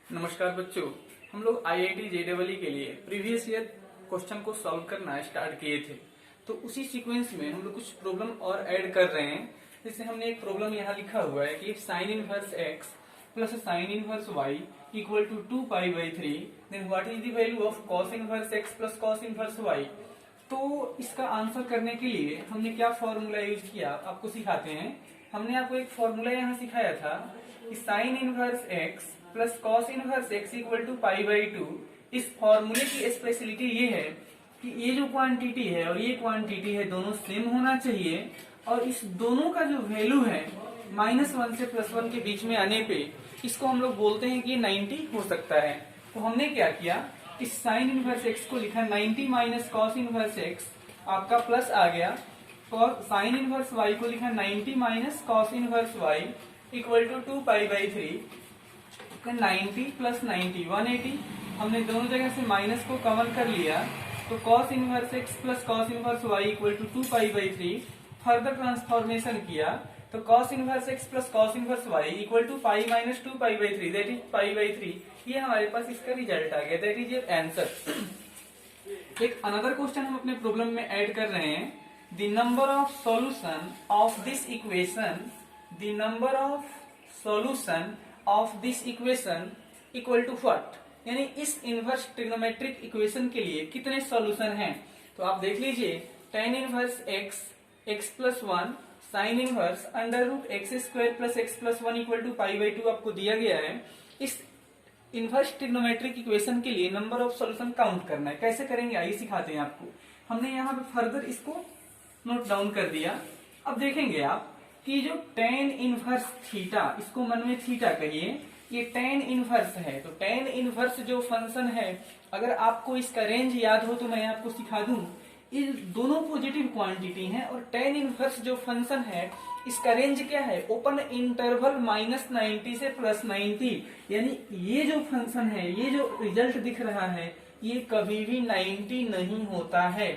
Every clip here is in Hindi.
नमस्कार बच्चों, हम लोग IIT JEE के लिए प्रीवियस ईयर क्वेश्चन को सॉल्व करना स्टार्ट किए थे। तो उसी सीक्वेंस में हम लोग कुछ प्रॉब्लम और ऐड कर रहे हैं। जैसे हमने एक प्रॉब्लम यहाँ लिखा हुआ है कि sine inverse x plus sine inverse y equal to 2π/3, then what is the value of cos inverse x plus cos inverse y। तो इसका आंसर करने के लिए हमने क्या फॉर्मूला यूज किया आपको सिखाते हैं। हमने आपको एक फॉर्मूला यहाँ सिखाया था कि sine inverse x plus cos inverse x equal to π/2। इस फॉर्मूले की स्पेशलिटी ये है कि ये जो क्वांटिटी है और ये क्वांटिटी है दोनों सेम होना चाहिए, और इस दोनों का जो वैल्यू है -1 से +1 के बीच में आने पे इसको हम लोग बोलते हैं कि 90 हो सकता है। तो हमने क्या किया, इस साइन इनवर्स x को लिखा 90 माइनस कॉस इनवर्स x, आपका प्लस आ गया। साइन इनवर्स y को लिखा 90 minus cos inverse y equal to 2π/3। 90 plus 90 180। हमने दोनों जगह से माइनस को कॉमन कर लिया, तो cos inverse x plus cos inverse y equal to 2π/3। Further transformation किया तो cos inverse x plus cos inverse y equal to pi minus 2π/3, that is π/3। ये हमारे पास इसका रिजल्ट आ गया, दैट इज योर आंसर। एक अनदर क्वेश्चन हम अपने प्रॉब्लम में ऐड कर रहे हैं। The number of solution of this equation, the number of solution of this equation equal to what, यानी इस इनवर्स ट्रिग्नोमेट्रिक इक्वेशन के लिए कितने सॉल्यूशन हैं। तो आप देख लीजिए, tan inverse x plus 1 sine inverse √x² plus x plus 1 equal to π/2 आपको दिया गया है। इस इनवर्स ट्रिग्नोमेट्रिक इक्वेशन के लिए नंबर ऑफ सॉल्यूशन काउंट करना है। कैसे करेंगे आइए सिखाते हैं आपको। हमने यहाँ पे फर्दर इसको नोट डाउन कर दिया। अब देखेंगे आप कि जो tan इनवर्स थीटा, इसको मन में थीटा कहिए, ये tan इनवर्स है। तो tan इनवर्स जो फंक्शन है, अगर आपको इसका रेंज याद हो तो मैं आपको सिखा दूं। ये दोनों पॉजिटिव क्वांटिटी हैं, और tan इनवर्स जो फंक्शन है इसका रेंज क्या है, ओपन इंटरवल -90 से +90। यानी ये जो फंक्शन है, ये जो रिजल्ट दिख रहा है, ये कभी भी 90 नहीं होता है।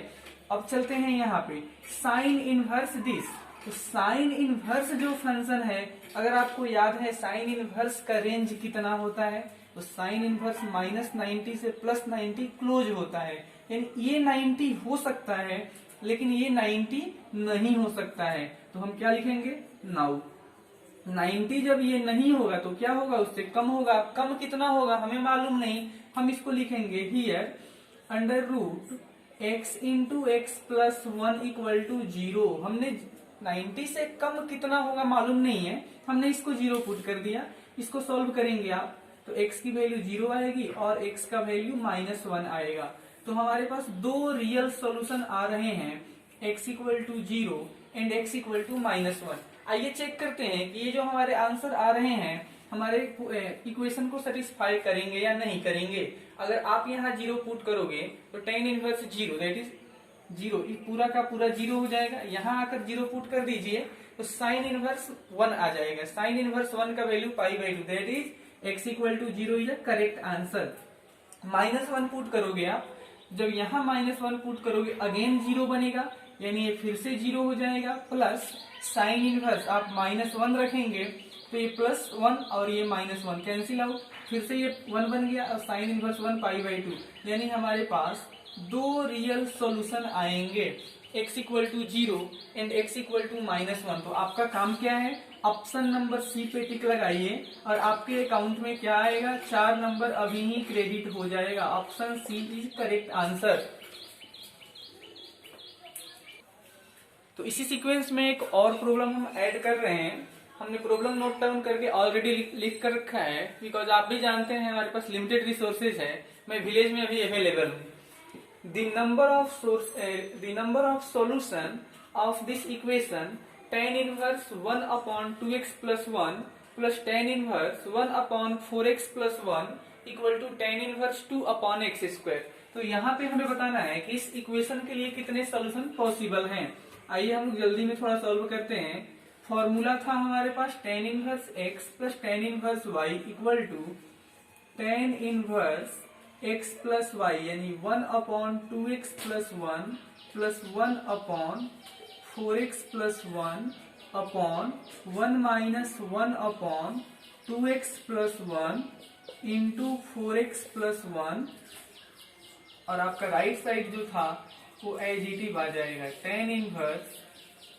अब चलते हैं यहाँ पे साइन इनवर्स दिस। तो साइन इनवर्स जो फंक्शन है, अगर आपको याद है साइन इनवर्स का रेंज कितना होता है, तो साइन इनवर्स -90 से +90 क्लोज होता है। यानी ये 90 हो सकता है लेकिन ये 90 नहीं हो सकता है। तो हम क्या लिखेंगे, नाउ 90 जब ये नहीं होगा तो क्या होगा, उससे कम होगा। कम कितना होगा हमें मालूम नहीं, हम इसको लिखेंगे here √x into x plus 1 equal to 0। हमने 90 से कम कितना होगा मालूम नहीं है, हमने इसको 0 पुट कर दिया। इसको सॉल्व करेंगे आप तो x की वैल्यू 0 आएगी और x का वैल्यू -1 आएगा। तो हमारे पास दो रियल सॉल्यूशन आ रहे हैं, x equal to 0 and x equal to -1। आइए चेक करते हैं कि ये जो हमारे आंसर आ रहे हैं हमारे इक्वेशन को सेटिस्फाई करेंगे या नहीं करेंगे। अगर आप यहाँ 0 पुट करोगे तो tan इनवर्स 0, दैट इज 0, पूरा का पूरा 0 हो जाएगा। यहाँ आकर 0 पुट कर दीजिए तो साइन इनवर्स 1 आ जाएगा। साइन इनवर्स 1 का value π/2, that is x equal to 0 is the correct answer. -1 put करोगे आप, जब यहाँ -1 पुट करोगे अगेन 0 बनेगा, यानी ये फिर से 0 हो जाएगा। प्लस साइन इनवर्स आप -1 रखेंगे तो ये +1 और ये -1 कैंसिल आउट, फिर से ये 1 बन गया और साइन इनवर्स 1 π/2। यानी हमारे पास दो रियल सॉल्यूशन आएंगे, x equal to 0 and x equal to -1। तो आपका काम क्या है, ऑप्शन नंबर सी पे टिक लगाइए और आपके अकाउंट में क्या आएगा, 4 नंबर अभी ही क्रेडिट हो जाएगा। Option C is correct answer. तो इसी सीक्वेंस में एक और प्रॉब्लम हम ऐड कर रहे हैं। हमने प्रॉब्लम नोट डाउन करके ऑलरेडी लिख कर रखा है, बिकॉज आप भी जानते हैं हमारे पास लिमिटेड रिसोर्सेज है। मैं विलेज में अभी अवेलेबल हूँ। The number of solution of this equation tan inverse 1 upon 2x plus 1 plus tan inverse 1 upon 4x plus 1 equal to tan inverse 2 upon x square। तो यहाँ पे हमें बताना है कि इस इक्वेशन के लिए कितने सॉल्यूशन पॉसिबल हैं। आइए हम जल्दी में थोड़ा सॉल्व करते हैं। फॉर्मूला था हमारे पास tan inverse x plus tan inverse y equal to tan inverse x plus y, यानी 1 upon 2x plus 1 plus 1 upon 4x plus 1 upon 1 minus 1 upon 2x plus 1 into 4x plus 1, और आपका राइट साइड जो था वो एज इट इज आ जाएगा tan इनवर्स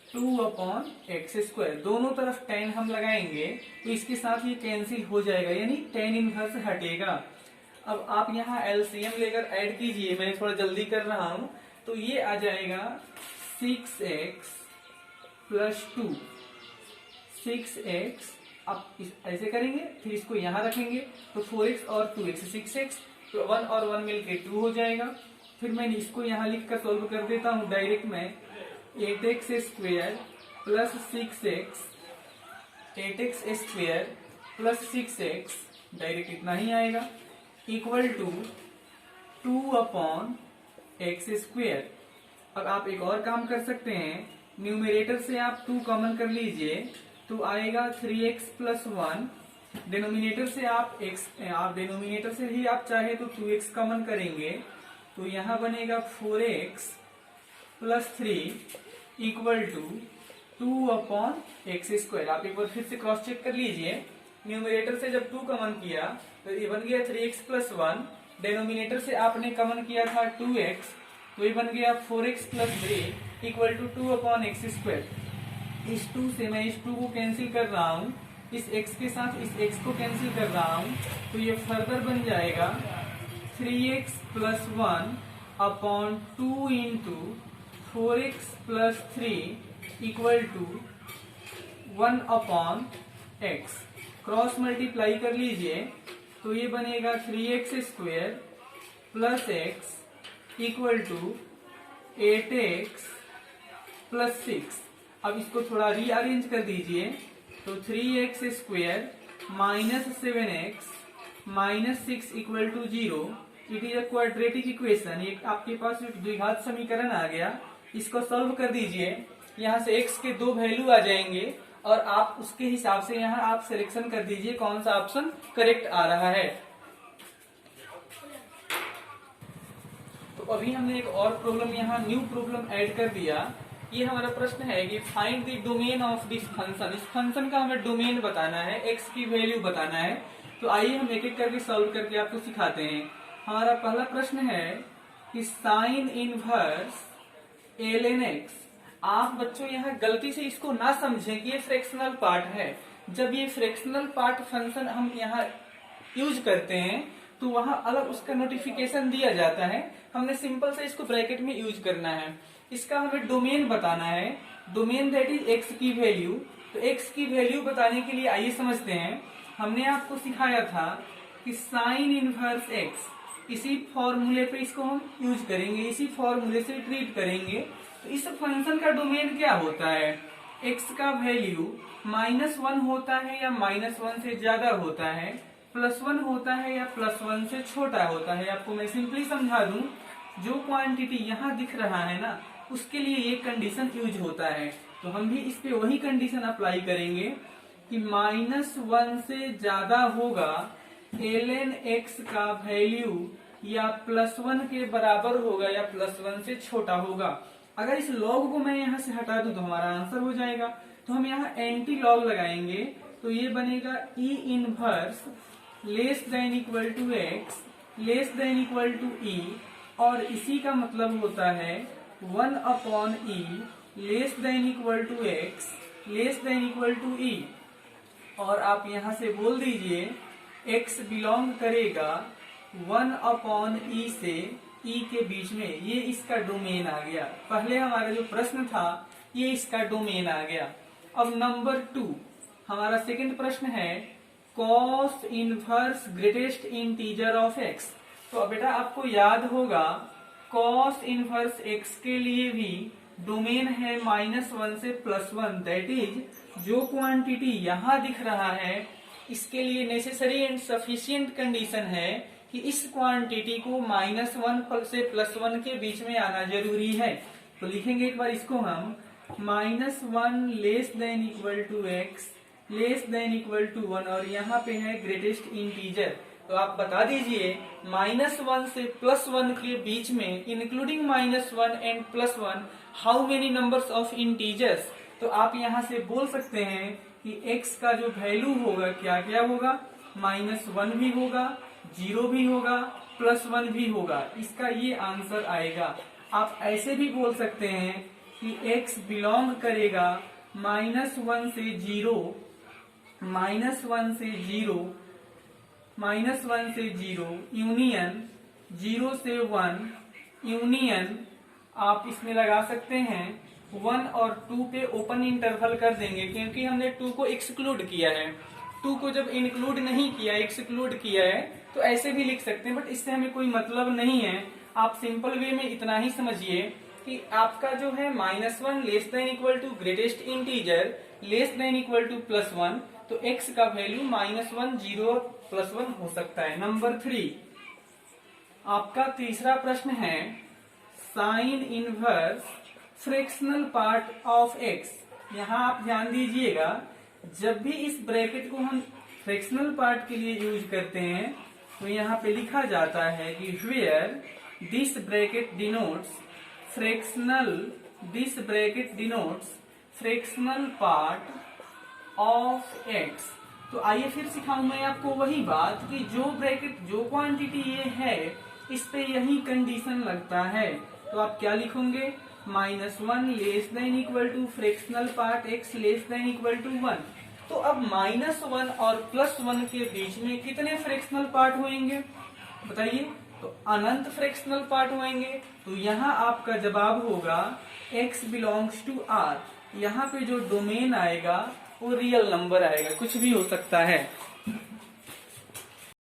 2/x²। दोनों तरफ tan हम लगाएंगे तो इसके साथ ये कैंसिल हो जाएगा, यानी tan इनवर्स हटेगा। अब आप यहाँ एलसीएम लेकर ऐड कीजिए, मैं थोड़ा जल्दी कर रहा हूं, तो ये आ जाएगा 6x प्लस 2, 6x। अब ऐसे करेंगे, फिर इसको यहाँ रखेंगे तो 4x और 2x 6x, तो 1 और 1 मिलके 2 हो जाएगा। फिर मैंने इसको यहाँ लिख कर सोल्व कर देता हूँ डायरेक्ट में, 8x² plus 6x, 8x² plus 6x, direct इतना ही आएगा, इक्वल टू 2/x²। अब आप एक और काम कर सकते हैं, न्यूमरेटर से आप 2 कॉमन कर लीजिए तो आएगा 3x प्लस 1। डिनोमिनेटर से आप डिनोमिनेटर से ही आप चाहे तो 2x कॉमन करेंगे तो यहाँ बनेगा 4x plus 3 equal to 2/x²। आप एक बार फिर से क्रॉस चेक कर लीजिए, न्यूमरेटर से जब 2 कॉमन किया तो ये बन गया 3x प्लस 1, डिनोमिनेटर से आपने कॉमन किया था 2x तो ये बन गया 4x plus 3 equal to 2/x²। इस 2 से मैं इस 2 को कैंसिल कर रहा हूँ, इस x के साथ इस x को कैंसिल कर रहा हूँ, तो ये फर्दर बन जाएगा 3x plus 1/2 into 4x plus 3 equal to 1/x। Cross multiply कर लीजिए तो ये बनेगा 3x² plus x equal to 8x plus 6। अब इसको थोड़ा रीअरेंज कर दीजिए तो 3x² minus 7x minus 6 equal to 0। It is a quadratic equation, ये आपके पास एक द्विघात समीकरण आ गया। इसको सॉल्व कर दीजिए, यहाँ से x के 2 वैल्यू आ जाएंगे और आप उसके हिसाब से यहाँ आप सिलेक्शन कर दीजिए कौन सा ऑप्शन करेक्ट आ रहा है। तो अभी हमने एक और प्रॉब्लम यहाँ न्यू प्रॉब्लम ऐड कर दिया। ये हमारा प्रश्न है कि find the domain of this function. इस फंक्शन का हमें डोमेन बताना है, x की वैल्यू बताना है। तो आइए हम एक एक करके सॉल्व करके आपको सिखाते हैं। हमारा पहला प्रश्न है कि साइन इनवर्स ln x। आप बच्चों यहाँ गलती से इसको ना समझें कि ये फ्रैक्शनल पार्ट है। जब ये फ्रैक्शनल पार्ट फंक्शन हम यहाँ यूज करते हैं तो वहां अलग उसका नोटिफिकेशन दिया जाता है। हमने सिंपल से इसको ब्रैकेट में यूज करना है। इसका हमें डोमेन बताना है, डोमेन दैट इज x की वैल्यू। तो x की वैल्यू बताने के लिए आइए समझते हैं। हमने आपको सिखाया था कि साइन इनवर्स x, इसी फॉर्मूले पे इसको हम यूज करेंगे, इसी फॉर्मूले से ट्रीट करेंगे। तो इस फंक्शन का डोमेन क्या होता है? x का वैल्यू -1 होता है या -1 से ज्यादा होता है, +1 होता है या +1 से छोटा होता है। आपको मैं सिंपली समझा दूं, जो क्वांटिटी यहाँ दिख रहा है ना, उसके लिए ये कंडीशन यूज होता है। तो हम भी इस पे वही कंडीशन अप्लाई करेंगे कि -1 से ज्यादा होगा ln x का वैल्यू या +1 के बराबर होगा या +1 से छोटा होगा। अगर इस लॉग को मैं यहाँ से हटा दूं तो हमारा आंसर हो जाएगा। तो हम यहाँ एंटी लॉग लगाएंगे तो ये बनेगा e inverse less than equal to x less than equal to e, और इसी का मतलब होता है 1/e less than equal to x less than equal to e। और आप यहाँ से बोल दीजिए x बिलोंग करेगा 1/e से e के बीच में। ये इसका डोमेन आ गया। पहले हमारा जो प्रश्न था ये इसका डोमेन आ गया। अब नंबर 2 हमारा सेकंड प्रश्न है cos inverse greatest integer of x। तो बेटा आपको याद होगा cos इनवर्स x के लिए भी डोमेन है -1 से +1। दैट इज जो क्वांटिटी यहाँ दिख रहा है इसके लिए नेसेसरी एंड सफिशिएंट कंडीशन है कि इस क्वांटिटी को -1 से +1 के बीच में आना जरूरी है। तो लिखेंगे एक बार इसको हम -1 less than equal to x less than equal to 1, और यहाँ पे है ग्रेटेस्ट इंटीजर। तो आप बता दीजिए -1 से +1 के बीच में including -1 and +1 how many numbers of integers. तो आप यहाँ से बोल सकते हैं कि x का जो वैल्यू होगा क्या क्या होगा, -1 भी होगा, 0 भी होगा, +1 भी होगा। इसका ये आंसर आएगा। आप ऐसे भी बोल सकते हैं कि x बिलोंग करेगा -1 से 0, -1 से 0, -1 से 0 यूनियन 0 से 1 यूनियन, आप इसमें लगा सकते हैं 1 और 2 पे ओपन इंटरवल कर देंगे, क्योंकि हमने 2 को एक्सक्लूड किया है। 2 को जब इंक्लूड नहीं किया, एक्सक्लूड किया है, तो ऐसे भी लिख सकते हैं, बट इससे हमें कोई मतलब नहीं है। आप सिंपल वे में इतना ही समझिए कि आपका जो है -1 less than equal to greatest integer less than equal to +1, तो x का वैल्यू -1, 0 और +1 हो सकता है। नंबर 3, आपका तीसरा प्रश्न है sine inverse fractional part of x। यहाँ आप ध्यान दीजिएगा, जब भी इस ब्रैकेट को हम फ्रैक्शनल पार्ट के लिए यूज करते हैं तो यहाँ पे लिखा जाता है कि where this bracket denotes fractional part of x। तो आइए फिर सिखाऊं मैं आपको वही बात कि जो ब्रैकेट, जो क्वांटिटी ये है, इस पे यही कंडीशन लगता है। तो आप क्या लिखोगे, -1 less than equal to fractional part x less than equal to 1। तो अब -1 और +1 के बीच में कितने फ्रैक्शनल पार्ट होंगे बताइए, तो अनंत फ्रैक्शनल पार्ट होंगे। तो यहाँ आपका जवाब होगा x बिलोंग्स टू r। यहाँ पे जो डोमेन आएगा वो रियल नंबर आएगा, कुछ भी हो सकता है।